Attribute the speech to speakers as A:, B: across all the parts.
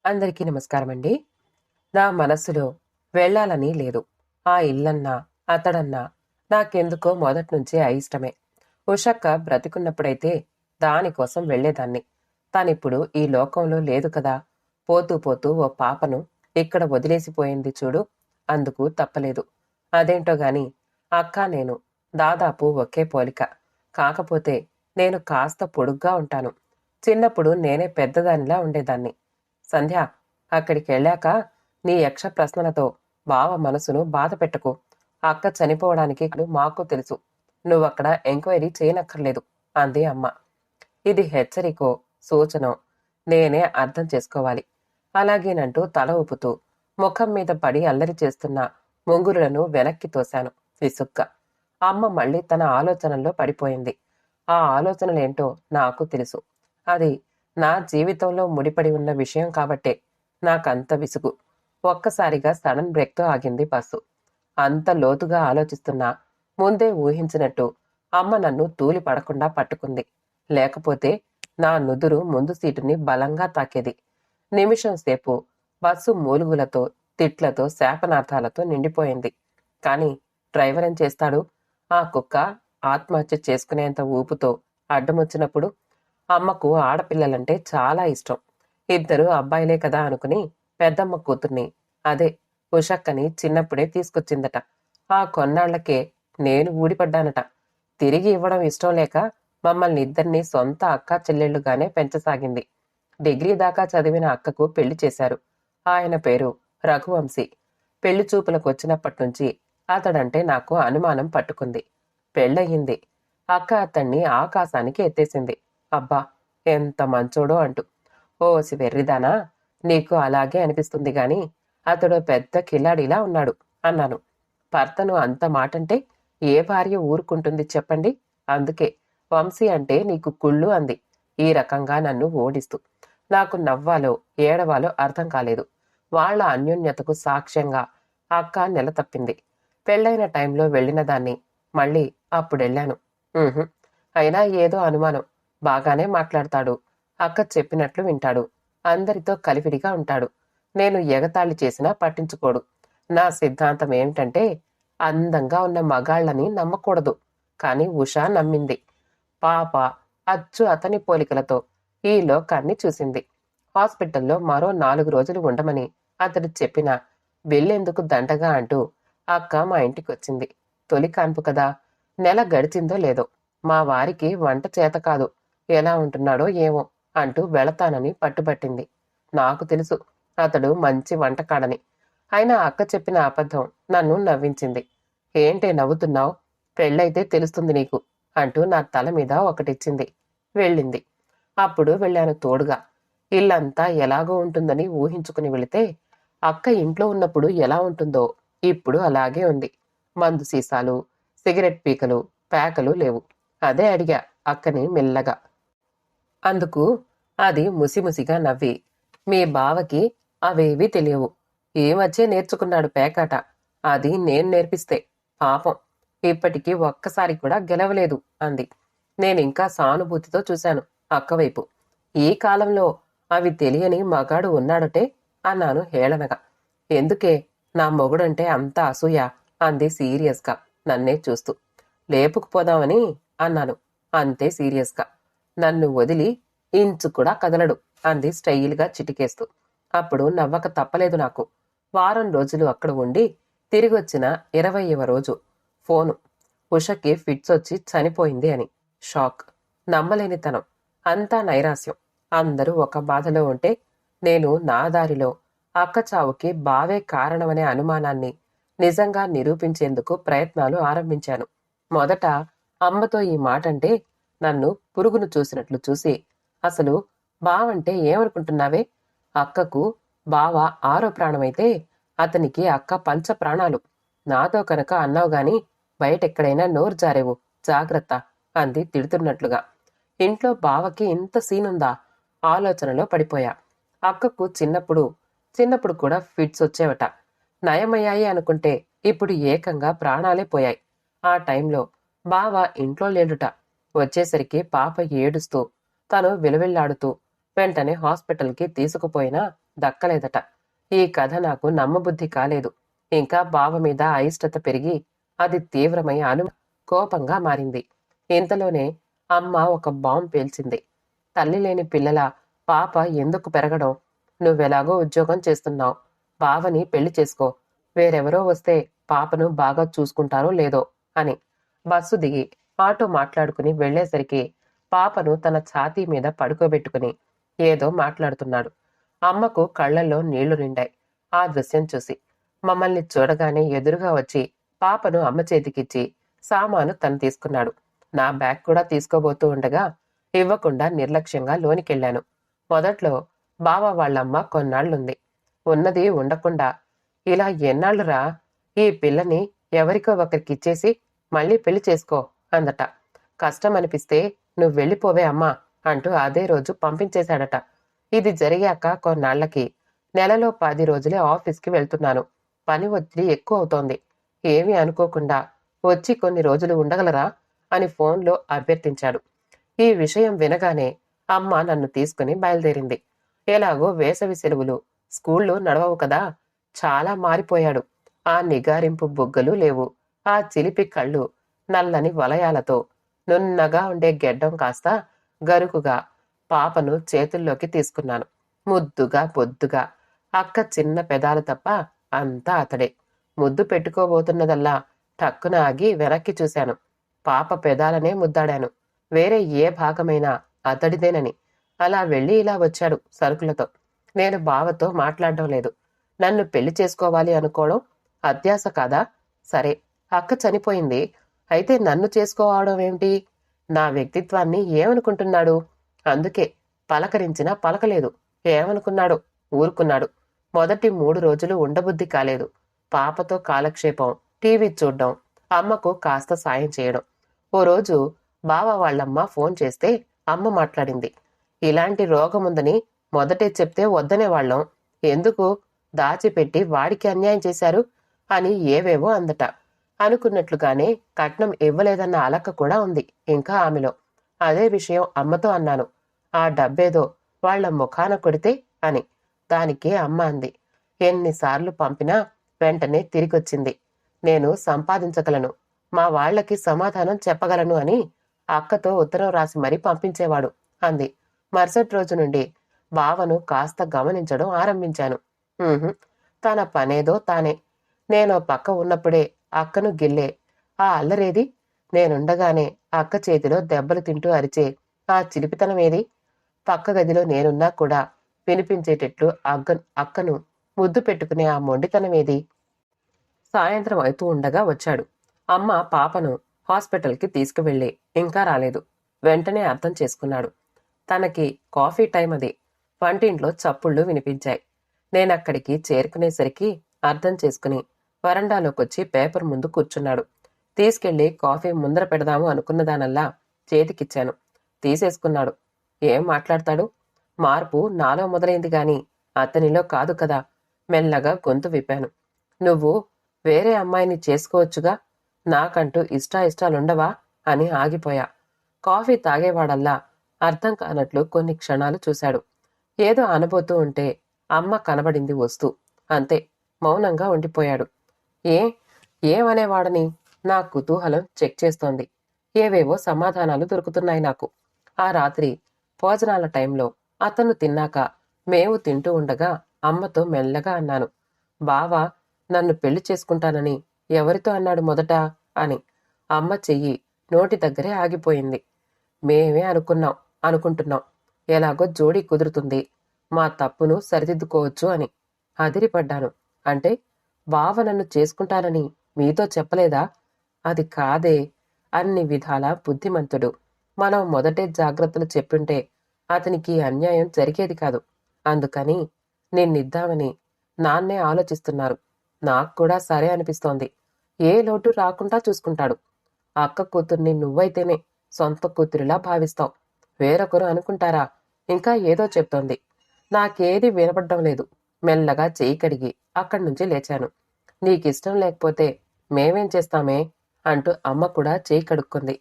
A: అందరికీ నమస్కారమండి. నా మనస్సులో వెళ్ళాలని లేదు. ఆ ఇల్లన్నా, అతడన్నా నాకెందుకో మొదట్నుంచే అయిష్టమే. ఉషక్క బ్రతికున్నప్పుడైతే దానికోసం వెళ్ళేదాన్ని. తనిప్పుడు ఈ లోకంలో లేదు కదా! పోతూ పోతూ ఓ పాపను ఇక్కడ వదిలేసిపోయింది చూడు. అందుకు తప్పలేదు. అదేంటో గాని అక్క నేను దాదాపు ఒకే పోలిక. కాకపోతే నేను కాస్త పొడుగ్గా ఉంటాను. చిన్నప్పుడు నేనే పెద్దదానిలా ఉండేదాన్ని. సంధ్య, అక్కడికెళ్ళాక నీ యక్ష ప్రశ్నలతో బావ మనసును బాధ పెట్టకు. అక్క చనిపోవడానికి మాకు తెలుసు. నువ్వక్కడ ఎంక్వైరీ చేయనక్కర్లేదు అంది అమ్మ. ఇది హెచ్చరికో సూచనో నేనే అర్థం చేసుకోవాలి. అలాగేనంటూ తల ఊపుతూ ముఖం మీద పడి అల్లరి చేస్తున్న ముంగురులను వెనక్కి తోశాను విసుగ్గా. అమ్మ మళ్ళీ తన ఆలోచనల్లో పడిపోయింది. ఆ ఆలోచనలేంటో నాకు తెలుసు. అది నా జీవితంలో ముడిపడి ఉన్న విషయం కాబట్టే నాకంత విసుగు. ఒక్కసారిగా సడన్ బ్రేక్తో ఆగింది బస్సు. అంత లోతుగా ఆలోచిస్తున్నా ముందే ఊహించినట్టు అమ్మ నన్ను తూలి పడకుండా పట్టుకుంది. లేకపోతే నా నుదురు ముందు సీటుని బలంగా తాకేది. నిమిషం సేపు బస్సు మూలుగులతో, తిట్లతో, శాపనార్థాలతో నిండిపోయింది. కాని డ్రైవర్ ఏం చేస్తాడు? ఆ కుక్క ఆత్మహత్య చేసుకునేంత ఊపుతో అడ్డమొచ్చినప్పుడు అమ్మకు ఆడపిల్లలంటే చాలా ఇష్టం. ఇద్దరు అబ్బాయిలే కదా అనుకుని పెద్దమ్మ కూతుర్ని, అదే ఉషక్కని చిన్నప్పుడే తీసుకొచ్చిందట. ఆ కొన్నాళ్లకే నేను ఊడిపడ్డానట. తిరిగి ఇవ్వడం ఇష్టం లేక మమ్మల్ని ఇద్దరినీ సొంత అక్కా చెల్లెళ్లుగానే పెంచసాగింది. డిగ్రీ దాకా చదివిన అక్కకు పెళ్లి చేశారు. ఆయన పేరు రఘువంశీ. పెళ్లి చూపులకు వచ్చినప్పట్నుంచి అతడంటే నాకు అనుమానం పట్టుకుంది. పెళ్ళయింది. అక్క అతన్ని ఆకాశానికి ఎత్తేసింది. అబ్బా, ఎంత మంచోడో అంటూ. ఓసి వెర్రిదానా, నీకు అలాగే అనిపిస్తుంది గాని అతడు పెద్ద కిలాడిలా ఉన్నాడు అన్నాను. భర్తను అంత మాటంటే ఏ భార్య ఊరుకుంటుంది చెప్పండి? అందుకే వంశీ అంటే నీకు కుళ్ళు అంది ఈ రకంగా నన్ను ఓడిస్తూ. నాకు నవ్వాలో ఏడవాలో అర్థం కాలేదు. వాళ్ల అన్యోన్యతకు సాక్ష్యంగా అక్క నెల తప్పింది. పెళ్ళైన టైంలో వెళ్ళిన దాన్ని మళ్ళీ అప్పుడెళ్ళాను. అయినా ఏదో అనుమానం. బాగానే మాట్లాడతాడు. అక్క చెప్పినట్లు వింటాడు. అందరితో కలివిడిగా ఉంటాడు. నేను ఎగతాళి చేసినా పట్టించుకోడు. నా సిద్ధాంతం ఏమిటంటే అందంగా ఉన్న మగాళ్ళని నమ్మకూడదు. కాని ఉష నమ్మింది. పాప అచ్చు అతని పోలికలతో ఈ లోకాన్ని చూసింది. హాస్పిటల్లో మరో 4 రోజులు ఉండమని అతడు చెప్పినా వెళ్ళేందుకు దండగా అంటూ అక్క మా ఇంటికొచ్చింది. తొలి కాన్పు కదా. నెల గడిచిందో లేదో మా వారికి వంట చేత కాదు. ఎలా ఉంటున్నాడో ఏమో అంటూ వెళతానని పట్టుబట్టింది. నాకు తెలుసు అతడు మంచి వంటకాడని. అయినా అక్క చెప్పిన అబద్ధం నన్ను నవ్వించింది. ఏంటే నవ్వుతున్నావు? పెళ్ళైతే తెలుస్తుంది నీకు అంటూ నా తల మీద ఒకటిచ్చింది. వెళ్ళింది. అప్పుడు వెళ్ళాను తోడుగా. ఇల్లంతా ఎలాగో ఉంటుందని ఊహించుకుని వెళితే అక్క ఇంట్లో ఉన్నప్పుడు ఎలా ఉంటుందో ఇప్పుడు అలాగే ఉంది. మందు సీసాలు, సిగరెట్ పీకలు, పేకలు లేవు. అదే అడిగా అక్కని మెల్లగా. అందుకు అది ముసిముసిగా నవ్వి, మీ బావకి అవేవీ తెలియవు. ఈ మధ్య నేర్చుకున్నాడు పేకాట. అది నేను నేర్పిస్తే. పాపం ఇప్పటికీ ఒక్కసారి కూడా గెలవలేదు అంది. నేనింకా సానుభూతితో చూశాను అక్కవైపు. ఈ కాలంలో అవి తెలియని మగాడు ఉన్నాడటే అన్నాను హేళనగా. ఎందుకే నా మొగుడంటే అంత అసూయ అంది సీరియస్గా నన్నే చూస్తూ. లేపుకుపోదామని అన్నాను అంతే సీరియస్గా. నన్ను వదిలి ఇంచు కూడా కదలడు అంది స్టైల్గా చిటికేస్తూ. అప్పుడు నవ్వక తప్పలేదు నాకు. వారం రోజులు అక్కడ ఉండి తిరిగొచ్చిన 20వ రోజు ఫోను. ఉషకి ఫిట్స్ వచ్చి చనిపోయింది అని. షాక్. నమ్మలేనితనం. అంతా నైరాస్యం. అందరూ ఒక బాధలో ఉంటే నేను నా దారిలో అక్క చావుకి బావే కారణమనే అనుమానాన్ని నిజంగా నిరూపించేందుకు ప్రయత్నాలు ఆరంభించాను. మొదట అమ్మతో ఈ మాటంటే నన్ను పురుగును చూసినట్లు చూసి, అసలు బావంటే ఏమనుకుంటున్నావే? అక్కకు బావ ఆరో ప్రాణమైతే అతనికి అక్క పంచ ప్రాణాలు. నాతో కనుక అన్నావు గాని బయటెక్కడైనా నోరు జారేవు, జాగ్రత్త అంది తిడుతున్నట్లుగా. ఇంట్లో బావకి ఇంత సీనుందా? ఆలోచనలో పడిపోయా. అక్కకు చిన్నప్పుడు కూడా ఫిట్స్ వచ్చేవట. నయమయ్యాయి అనుకుంటే ఇప్పుడు ఏకంగా ప్రాణాలే పోయాయి. ఆ టైంలో బావ ఇంట్లో లేడుట. వచ్చేసరికి పాప ఏడుస్తూ తను విలవిల్లాడుతూ వెంటనే హాస్పిటల్కి తీసుకుపోయినా దక్కలేదట. ఈ కథ నాకు నమ్మబుద్ధి కాలేదు. ఇంకా బావ మీద అయిష్టత పెరిగి అది తీవ్రమై కోపంగా మారింది. ఇంతలోనే అమ్మ ఒక బాంబు పేల్చింది. తల్లి లేని పిల్లల పాప ఎందుకు పెరగడం? నువ్వెలాగో ఉద్యోగం చేస్తున్నావు. బావని పెళ్లి చేసుకో. వేరెవరో వస్తే పాపను బాగా చూసుకుంటారో లేదో అని. బస్సు దిగి ఆటో మాట్లాడుకుని వెళ్లేసరికి పాపను తన ఛాతీ మీద పడుకోబెట్టుకుని ఏదో మాట్లాడుతున్నాడు. అమ్మకు కళ్లల్లో నీళ్లు నిండాయి ఆ దృశ్యం చూసి. మమ్మల్ని చూడగానే ఎదురుగా వచ్చి పాపను అమ్మ చేతికిచ్చి సామాను తను తీసుకున్నాడు. నా బ్యాగ్ కూడా తీసుకోబోతూ ఉండగా ఇవ్వకుండా నిర్లక్ష్యంగా లోనికెళ్లాను. మొదట్లో బావ వాళ్ళమ్మ కొన్నాళ్లుంది. ఉన్నది ఉండకుండా ఇలా ఎన్నాళ్లురా, ఈ పిల్లని ఎవరికో ఒకరికిచ్చేసి మళ్ళీ పెళ్లి చేసుకో అందట. కష్టం అనిపిస్తే నువ్వు వెళ్ళిపోవే అమ్మా అంటూ అదే రోజు పంపించేశాడట. ఇది జరిగాక కొన్నాళ్లకి నెలలో 10 రోజులే ఆఫీస్కి వెళ్తున్నాను. పని ఒత్తిడి ఎక్కువ అవుతోంది. ఏమీ అనుకోకుండా వచ్చి కొన్ని రోజులు ఉండగలరా అని ఫోన్లో అభ్యర్థించాడు. ఈ విషయం వినగానే అమ్మ నన్ను తీసుకుని బయలుదేరింది. ఎలాగో వేసవి సెలవులు, స్కూళ్ళు నడవవు కదా. చాలా మారిపోయాడు. ఆ నిగారింపు బుగ్గలు లేవు. ఆ చిలిపి కళ్ళు నల్లని వలయాలతో నున్నగా ఉండే గెడ్డం కాస్త గరుకుగా. పాపను చేతుల్లోకి తీసుకున్నాను. ముద్దుగా బొద్దుగా. అక్క చిన్న పెదాలు తప్ప అంతా అతడే. ముద్దు పెట్టుకోబోతున్నదల్లా టక్కున ఆగి వెనక్కి చూశాను. పాప పెదాలనే ముద్దాడాను. వేరే ఏ భాగమైనా అతడిదేనని. అలా వెళ్ళి ఇలా వచ్చాడు సరుకులతో. నేను బావతో మాట్లాడడం లేదు. నన్ను పెళ్లి చేసుకోవాలి అనుకోవడం అత్యాశ కాదా? సరే, అక్క చనిపోయింది. అయితే నన్ను చేసుకోవడం ఏమిటి? నా వ్యక్తిత్వాన్ని ఏమనుకుంటున్నాడు? అందుకే పలకరించినా పలకలేదు. ఏమనుకున్నాడు? ఊరుకున్నాడు. మొదటి 3 రోజులు ఉండబుద్ధి కాలేదు. పాపతో కాలక్షేపం, టీవీ చూడ్డం, అమ్మకు కాస్త సాయం చేయడం. ఓ రోజు బావ వాళ్ళమ్మ ఫోన్ చేస్తే అమ్మ మాట్లాడింది. ఇలాంటి రోగముందని మొదటే చెప్తే వద్దనేవాళ్ళం. ఎందుకు దాచిపెట్టి వాడికి అన్యాయం చేశారు అని ఏవేవో అందట. అనుకున్నట్లుగానే కట్నం ఇవ్వలేదన్న అలక కూడా ఉంది ఇంకా ఆమెలో. అదే విషయం అమ్మతో అన్నాను. ఆ డబ్బేదో వాళ్ల ముఖాన కొడితే అని. దానికి అమ్మ అంది, ఎన్నిసార్లు పంపినా వెంటనే తిరిగొచ్చింది. నేను సంపాదించగలను, మా వాళ్లకి సమాధానం చెప్పగలను అని అక్కతో ఉత్తరం రాసి మరీ పంపించేవాడు అంది. మరుసటి రోజు నుండి బావను కాస్త గమనించడం ఆరంభించాను. తన పనేదో తానే. నేను పక్క ఉన్నప్పుడే అక్కను గిల్లే ఆ అల్లరేది? నేనుండగానే అక్క చేతిలో దెబ్బలు తింటూ అరిచే ఆ చిలిపితనమేది? పక్క గదిలో నేనున్నా కూడా వినిపించేటట్లు అక్కను ముద్దు పెట్టుకునే ఆ మొండితనమేది? సాయంత్రం అవుతూ ఉండగా వచ్చాడు. అమ్మ పాపను హాస్పిటల్కి తీసుకువెళ్ళి ఇంకా రాలేదు. వెంటనే అర్థం చేసుకున్నాడు. తనకి కాఫీ టైం అది. వంటింట్లో చప్పుళ్ళు వినిపించాయి. నేనక్కడికి చేరుకునేసరికి అర్థం చేసుకుని వరండాలోకొచ్చి పేపర్ ముందు కూర్చున్నాడు. తీసుకెళ్లి కాఫీ ముందర పెడదాము అనుకున్నదానల్లా చేతికిచ్చాను. తీసేసుకున్నాడు. ఏం మాట్లాడతాడు? మార్పు నాలో మొదలైంది గాని అతనిలో కాదు కదా. మెల్లగా గొంతు విప్పాను. నువ్వు వేరే అమ్మాయిని చేసుకోవచ్చుగా, నాకంటూ ఇష్టాలుండవా అని ఆగిపోయా. కాఫీ తాగేవాడల్లా అర్థం కానట్లు కొన్ని క్షణాలు చూశాడు. ఏదో అనబోతూ ఉంటే అమ్మ కనబడింది వస్తూ. అంతే, మౌనంగా ఉండిపోయాడు. ఏమనేవాడని నా కుతూహలం చెక్ చేస్తోంది. ఏవేవో సమాధానాలు దొరుకుతున్నాయి నాకు. ఆ రాత్రి భోజనాల టైంలో అతను తిన్నాక మేము తింటూ ఉండగా అమ్మతో మెల్లగా అన్నాను, బావ నన్ను పెళ్లి చేసుకుంటానని ఎవరితో అన్నాడు మొదట అని. అమ్మ చెయ్యి నోటి దగ్గరే ఆగిపోయింది. మేమే అనుకుంటున్నాం ఎలాగో జోడీ కుదురుతుంది, మా తప్పును సరిదిద్దుకోవచ్చు అని. అదిరిపడ్డాను. అంటే బావ నన్ను చేసుకుంటానని మీతో చెప్పలేదా? అది కాదే. అన్ని విధాలా బుద్ధిమంతుడు. మనం మొదటే జాగ్రత్తలు చెప్పుంటే అతనికి అన్యాయం జరిగేది కాదు. అందుకని నిన్నిద్దామని నాన్నే ఆలోచిస్తున్నారు. నాకు కూడా సరే అనిపిస్తోంది. ఏ లోటు రాకుండా చూసుకుంటాడు. అక్క కూతుర్ని నువ్వైతేనే సొంత కూతురిలా భావిస్తావు. వేరొకరు అనుకుంటారా? ఇంకా ఏదో చెప్తోంది. నాకేది వినపడ్డం లేదు. మెల్లగా చేయి కడిగి అక్కడి నుంచి లేచాను. నీకిష్టం లేకపోతే మేమేం చేస్తామే అంటూ అమ్మ కూడా చేయి కడుక్కుంది.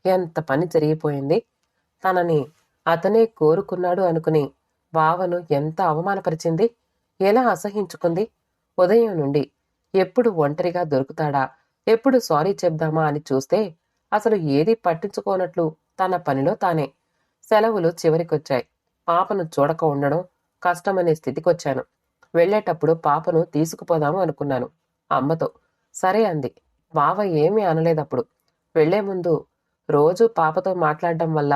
A: ఎంత పని జరిగిపోయింది. తనని అతనే కోరుకున్నాడు అనుకుని బావను ఎంత అవమానపరిచింది, ఎలా అసహించుకుంది. ఉదయం నుండి ఎప్పుడు ఒంటరిగా దొరుకుతాడా, ఎప్పుడు సారీ చెప్దామా అని చూస్తే అసలు ఏదీ పట్టించుకోనట్లు తన పనిలో తానే. సెలవులు చివరికొచ్చాయి. పాపను చూడక ఉండడం కష్టమనే స్థితికొచ్చాను. వెళ్ళేటప్పుడు పాపను తీసుకుపోదాము అనుకున్నాను అమ్మతో. సరే అంది. బావ ఏమీ అనలేదప్పుడు. వెళ్లే ముందు రోజూ పాపతో మాట్లాడడం వల్ల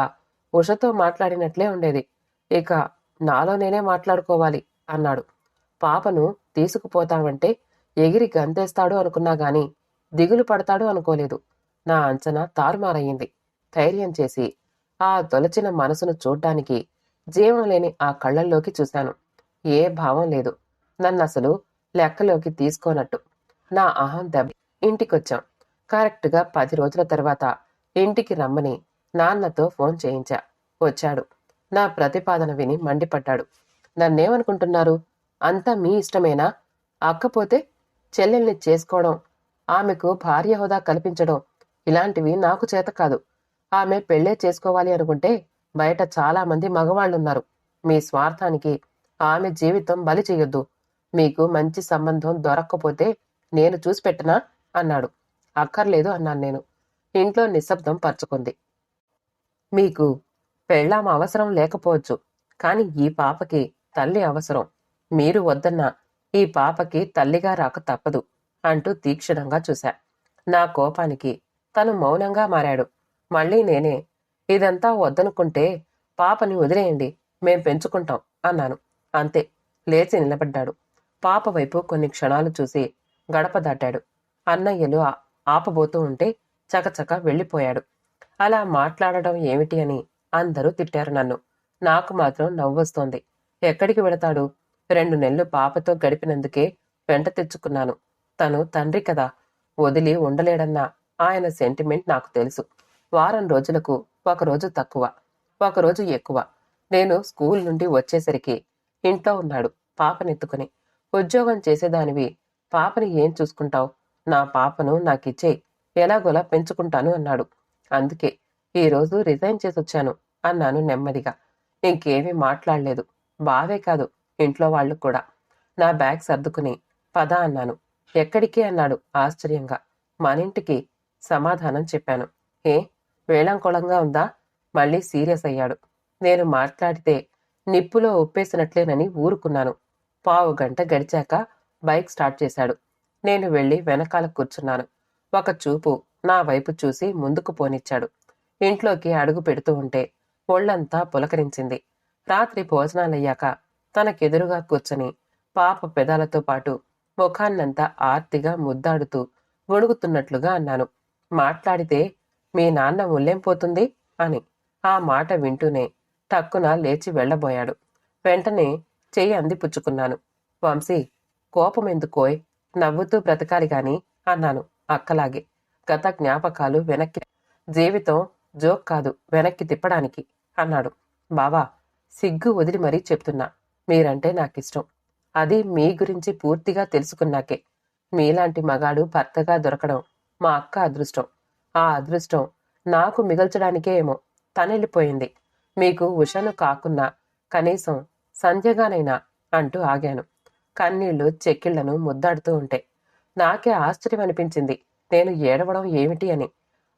A: ఉషతో మాట్లాడినట్లే ఉండేది. ఇక నాలో నేనే మాట్లాడుకోవాలి అన్నాడు. పాపను తీసుకుపోతామంటే ఎగిరి గంతేస్తాడు అనుకున్నా గాని దిగులు పడతాడు అనుకోలేదు. నా అంచనా తారుమారయ్యింది. ధైర్యం చేసి ఆ తొలచిన మనసును చూడ్డానికి జీవం లేని ఆ కళ్ళల్లోకి చూశాను. ఏ భావం లేదు. నన్నసలు లెక్కలోకి తీసుకోనట్టు. నా అహం దెబ్బ. ఇంటికొచ్చాం. కరెక్ట్‌గా 10 రోజుల తర్వాత ఇంటికి రమ్మని నాన్నతో ఫోన్ చేయించా. వచ్చాడు. నా ప్రతిపాదన విని మండిపడ్డాడు. నన్నేమనుకుంటున్నారు? అంతా మీ ఇష్టమేనా? అక్కపోతే చెల్లెల్ని చేసుకోవడం, ఆమెకు భార్య హోదా కల్పించడం ఇలాంటివి నాకు చేత కాదు. ఆమె పెళ్ళే చేసుకోవాలి అనుకుంటే బయట చాలా మంది మగవాళ్లున్నారు. మీ స్వార్థానికి ఆమె జీవితం బలి చెయ్యొద్దు. మీకు మంచి సంబంధం దొరక్కపోతే నేను చూసి పెట్టనా అన్నాడు. అక్కర్లేదు అన్నాను నేను. ఇంట్లో నిశ్శబ్దం పరుచుకుంది. మీకు పెళ్ళాం అవసరం లేకపోవచ్చు. కాని ఈ పాపకి తల్లి అవసరం. మీరు వద్దన్నా ఈ పాపకి తల్లిగా రాక తప్పదు అంటూ తీక్షణంగా చూశా. నా కోపానికి తను మౌనంగా మారాడు. మళ్ళీ నేనే, ఇదంతా వద్దనుకుంటే పాపని వదిలేయండి, మేం పెంచుకుంటాం అన్నాను. అంతే. లేచి నిలబడ్డాడు. పాప వైపు కొన్ని క్షణాలు చూసి గడప దాటాడు. అన్నయ్యలు ఆపబోతూ ఉంటే చకచక వెళ్ళిపోయాడు. అలా మాట్లాడడం ఏమిటి అని అందరూ తిట్టారు నన్ను. నాకు మాత్రం నవ్వొస్తోంది. ఎక్కడికి వెళతాడు? 2 నెలలు పాపతో గడిపినందుకే వెంట తెచ్చుకున్నాను. తను తండ్రి కదా, వదిలి ఉండలేడన్న ఆయన సెంటిమెంట్ నాకు తెలుసు. వారం రోజులకు ఒకరోజు తక్కువ, ఒకరోజు ఎక్కువ. నేను స్కూల్ నుండి వచ్చేసరికి ఇంట్లో ఉన్నాడు పాపనెత్తుకుని. ఉద్యోగం చేసేదానివి పాపని ఏం చూసుకుంటావు? నా పాపను నాకిచ్చేయ్, ఎలాగోలా పెంచుకుంటాను అన్నాడు. అందుకే ఈరోజు రిజైన్ చేసొచ్చాను అన్నాను నెమ్మదిగా. ఇంకేమీ మాట్లాడలేదు. బావే కాదు, ఇంట్లో వాళ్ళు కూడా. నా బ్యాగ్ సర్దుకుని పద అన్నాను. ఎక్కడికి అన్నాడు ఆశ్చర్యంగా. మనింటికి సమాధానం చెప్పాను. ఏ వేళంకొళంగా ఉందా? మళ్ళీ సీరియస్ అయ్యాడు. నేను మాట్లాడితే నిప్పులో ఉప్పేసినట్లేనని ఊరుకున్నాను. పావుగంట గడిచాక బైక్ స్టార్ట్ చేశాడు. నేను వెళ్ళి వెనకాల కూర్చున్నాను. ఒక చూపు నా వైపు చూసి ముందుకు పోనిచ్చాడు. ఇంట్లోకి అడుగు పెడుతూ ఉంటే ఒళ్లంతా పులకరించింది. రాత్రి భోజనాలయ్యాక తనకెదురుగా కూర్చొని పాప పెదాలతో పాటు ముఖాన్నంతా ఆర్తిగా ముద్దాడుతూ గొణుగుతున్నట్లుగా అన్నాను. మాట్లాడితే మీ నాన్న ముల్లెం పోతుంది అని. ఆ మాట వింటూనే టక్కున లేచి వెళ్ళబోయాడు. వెంటనే చెయ్యి అందిపుచ్చుకున్నాను. వంశీ, కోపమెందుకోయ్, నవ్వుతూ బ్రతకాలి గాని అన్నాను అక్కలాగే. గత జ్ఞాపకాలు వెనక్కి, జీవితం జోక్ కాదు వెనక్కి తిప్పడానికి అన్నాడు. బావా, సిగ్గు వదిలి మరీ చెప్తున్నా. మీరంటే నాకిష్టం. అది మీ గురించి పూర్తిగా తెలుసుకున్నాకే. మీలాంటి మగాడు భర్తగా దొరకడం మా అక్క అదృష్టం. ఆ అదృష్టం నాకు మిగల్చడానికే ఏమో తనెళ్ళిపోయింది. మీకు ఉషను కాకున్నా కనీసం సంధ్యగానైనా అంటూ ఆగాను. కన్నీళ్లు చెక్కిళ్లను ముద్దాడుతూ ఉంటే నాకే ఆశ్చర్యం అనిపించింది. నేను ఏడవడం ఏమిటి అని.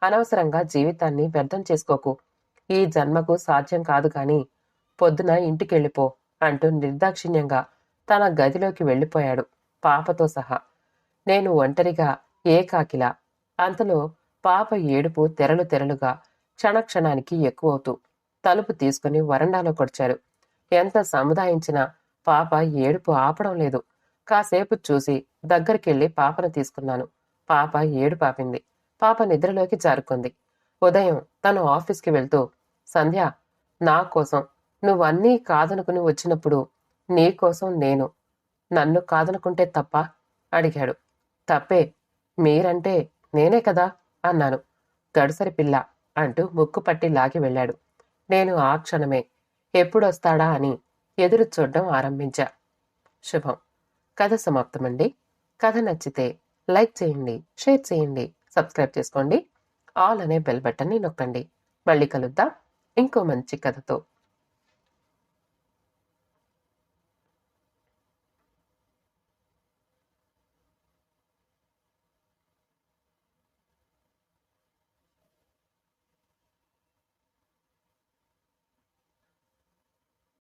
A: అనవసరంగా జీవితాన్ని వ్యర్థం చేసుకోకు. ఈ జన్మకు సాధ్యం కాదు గాని పొద్దున ఇంటికెళ్ళిపో అంటూ నిర్దాక్షిణ్యంగా తన గదిలోకి వెళ్ళిపోయాడు పాపతో సహా. నేను ఒంటరిగా ఏకాకిలా. అంతలో పాప ఏడుపు తెరలు తెరలుగా క్షణక్షణానికి ఎక్కువవుతూ తలుపు తీసుకుని వరండాలో కొడిచారు. ఎంత సముదాయించినా పాప ఏడుపు ఆపడం లేదు. కాసేపు చూసి దగ్గరికెళ్ళి పాపను తీసుకున్నాను. పాప ఏడుపాపింది. పాప నిద్రలోకి జారుకుంది. ఉదయం తను ఆఫీస్కి వెళ్తూ, సంధ్య, నా కోసం నువ్వన్నీ కాదనుకుని వచ్చినప్పుడు నీకోసం నేను నన్ను కాదనుకుంటే తప్ప అడిగాడు. తప్పే, మీరంటే నేనే కదా అన్నాను. గడుసరి పిల్ల అంటూ ముక్కు పట్టి లాగి వెళ్ళాడు. నేను ఆ క్షణమే ఎప్పుడొస్తాడా అని ఎదురు చూడడం ఆరంభించా. శుభం. కథ సమాప్తమండి. కథ నచ్చితే లైక్ చేయండి, షేర్ చేయండి, సబ్స్క్రైబ్ చేసుకోండి. ఆల్ అనే బెల్ బటన్ని నొక్కండి. మళ్ళీ కలుద్దాం ఇంకో మంచి కథతో.